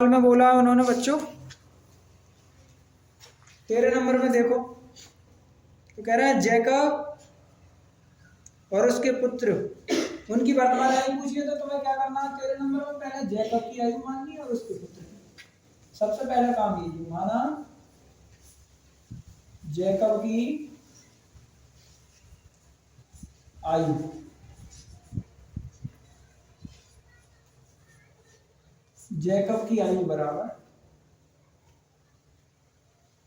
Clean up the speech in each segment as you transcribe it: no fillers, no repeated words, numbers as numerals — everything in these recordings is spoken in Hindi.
में बोला उन्होंने बच्चों, 13 नंबर में देखो तो कह रहा है जैकब और उसके पुत्र उनकी वर्तमान आयु पूछिए तो तुम्हें क्या करना है 13 नंबर में पहले जैकब की आयु माननी और उसके पुत्र की। सबसे पहले काम कीजिए, माना जैकब की आयु, जैकब की आयु बराबर,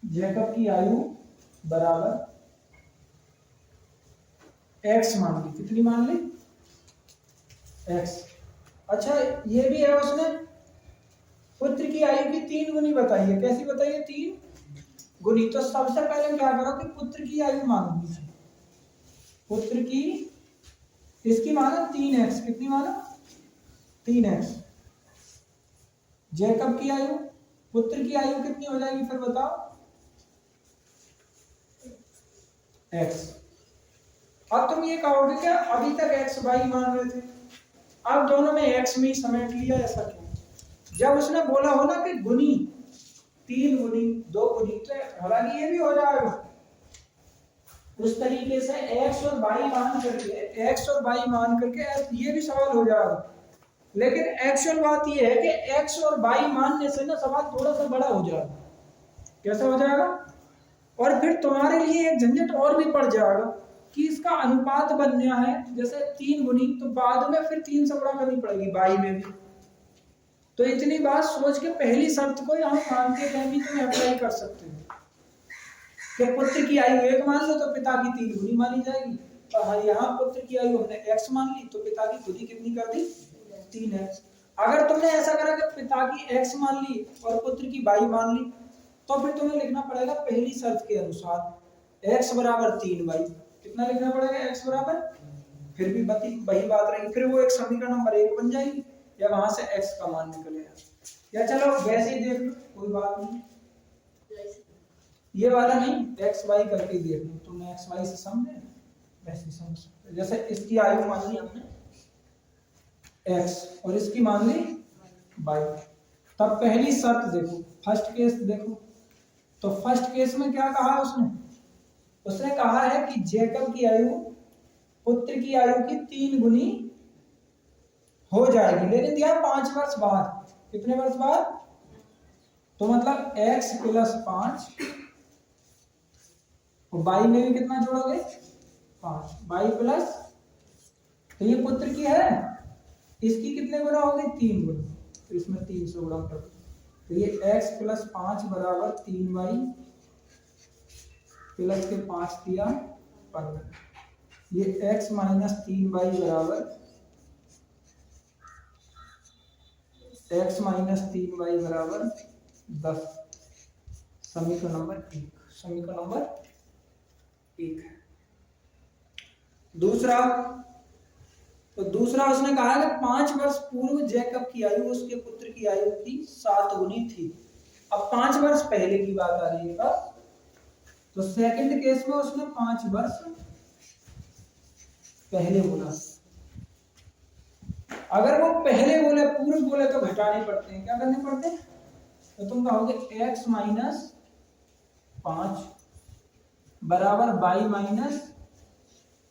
जैकब की आयु बराबर एक्स मान ली। कितनी मान ली? एक्स। अच्छा ये भी है उसने पुत्र की आयु की 3 गुनी बताई है। कैसी बताई है? 3 गुनी। तो सबसे पहले क्या करो कि पुत्र की आयु मानो लीजिए। पुत्र की इसकी मानो 3x। कितनी मानो? 3x। जैकब की आयु, पुत्र की आयु कितनी हो जाएगी फिर बताओ? x। अब तुम ये कहोगे क्या अभी तक x y मान रहे थे, अब दोनों में x में ही समेट लिया, ऐसा क्यों? जब उसने बोला हो ना कि गुनी, 3 गुनी 2 गुनी, तो हालांकि ये भी हो जाएगा उस तरीके से x और y मान करके, x और y मान करके ये भी सवाल हो जाएगा। लेकिन एक्चुअल बात ये है कि x और y मानने से ना सवाल थोड़ा सा बड़ा हो जाएगा। कैसा हो जाएगा? और फिर तुम्हारे लिए एक झंझट और भी पड़ जाएगा कि इसका अनुपात बन गया है जैसे 3 गुनी, तो बाद में फिर 3 से बड़ा करनी पड़ेगी y में भी। तो इतनी बात सोच के पहली शर्त को यहाँ मान के कहीं भी तुम अप्लाई कर सकते हो कि पुत्र की आयु 1 मान लो तो पिता की 3 गुनी मानी जाएगी। और यहाँ पुत्र की आयु हमने x मान ली तो पिता की गुनी कितनी कर दी? 3x। अगर तुमने ऐसा करा कि पिता की x मान ली और पुत्र की y मान ली, तो फिर तुम्हें लिखना पड़ेगा पहली शर्त के अनुसार x बराबर 3y। कितना लिखना पड़ेगा? x बराबर, फिर भी वही बात रहेगी, फिर वो एक समीकरण नंबर 1 बन जाएगी या वहां से x का मान निकलेगा। या चलो वैसे ही देख लो, कोई बात नहीं, ये वाला नहीं, x y करके देख लो। तुमने x y से समझे, वैसे समझ सकते। जैसे इसकी आयु मान ली हमने x और इसकी मान ली y। तब पहली शर्त देखो, फर्स्ट केस देखो, तो फर्स्ट केस में क्या कहा उसने? उसने कहा है कि जैकब की आयु पुत्र की आयु की 3 गुनी हो जाएगी, लेकिन दिया 5 वर्ष बाद। कितने वर्ष बाद? तो मतलब x प्लस 5 और y में भी कितना जोड़ोगे? 5। y प्लस, तो ये पुत्र की है, इसकी कितने गुना होगी? 3 गुना, तो इसमें 3 से गुणा कर दो, तो ये x प्लस 5 बराबर 3y प्लस के 5 दिया 15। ये x माइनस 3y बराबर x माइनस 3y बराबर 10। समीकरण नंबर 1, समीकरण नंबर 1 है। दूसरा, तो दूसरा उसने कहा कि 5 वर्ष पूर्व जैकब की आयु उसके पुत्र की आयु की 7 गुनी थी। अब 5 वर्ष पहले की बात आ रही है, तो सेकंड केस में उसने 5 वर्ष पहले बोला। अगर वो पहले बोले, पूर्व बोले, तो घटाने पड़ते हैं। क्या करने पड़ते हैं? तो तुम कहोगे x माइनस 5 बराबर y माइनस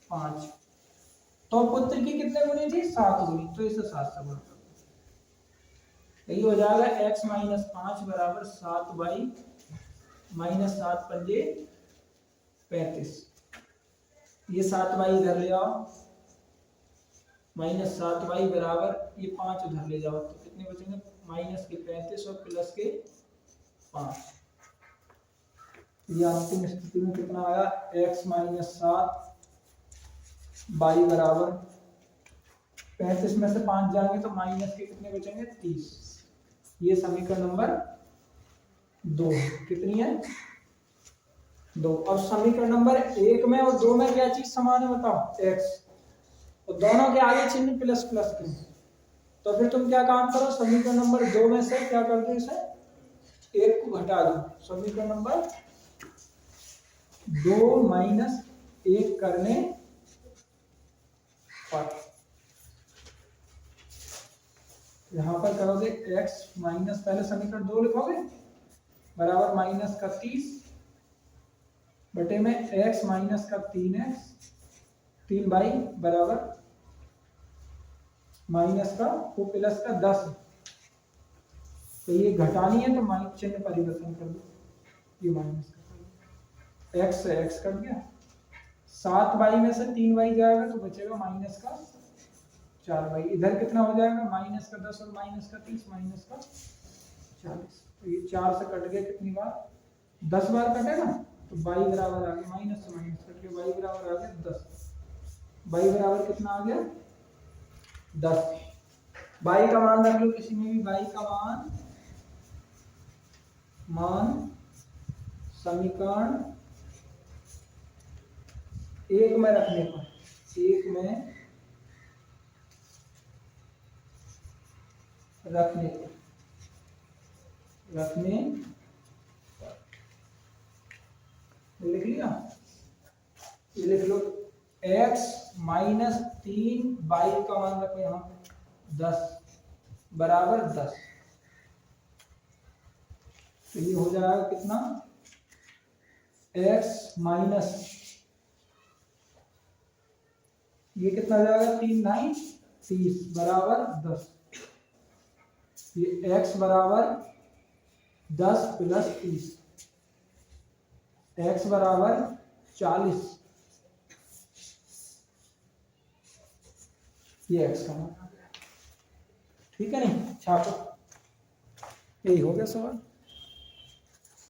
5। तो पुत्र की कितने गुनी थी? 7 गुनी, तो इसे 7 से गुणा कर दो, यही हो जाएगा x माइनस 5 बराबर 7y माइनस 7 पंजे 35। ये 7y इधर ले आओ, माइनस 7y बराबर ये 5 उधर ले जाओ, तो कितने बचेंगे? माइनस के 35 और प्लस के 5। ये अंतिम स्थिति में कितना आया? x माइनस 7 y बराबर 35 में से 5 जाएंगे तो माइनस के कितने बचेंगे? 30। ये समीकरण नंबर 2। कितनी है? 2। अब समीकरण नंबर 1 में और 2 में क्या चीज समान है बताओ? x। तो दोनों के आगे चिन्ह प्लस प्लस के, तो फिर तुम क्या काम करो? समीकरण नंबर 2 में से क्या कर दो? इसे 1 को घटा दो। समीकरण नंबर 2 माइनस 1 करने पर यहाँ पर करोगे x माइनस, पहले समीकरण 2 लिखोगे बराबर माइनस का 30 बटे में x माइनस का 3x 3y बराबर माइनस का वो प्लस का 10। तो ये घटानी है तो माइनस चिन्ह परिवर्तन कर दो, ये माइनस का x से x कट गया, 7y में से 3y जाएगा तो बचेगा माइनस का 4y। इधर कितना हो जाएगा माइनस का 10 और माइनस का 30 माइनस का 40। तो ये 4 से कट गया कितनी बार, 10 बार कटेगा तो y बराबर आ गया, माइनस से माइनस कट गया, y बराबर आ गया 10। y बराबर कितना आ गया 10। y का मान रख लो किसी में भी, y का मान समीकरण 1 में रखने पर, 1 में रखने लिख लिया, ये लिख लो x माइनस 3y का मान रखो यहाँ 10 बराबर 10। तो ये हो जाएगा कितना x माइनस, ये कितना हो जाएगा 3 9 30 बराबर 10। ये x बराबर 10 प्लस 30, x बराबर 40, ये x का मान। ठीक है नहीं छापो, यही हो गया सवाल।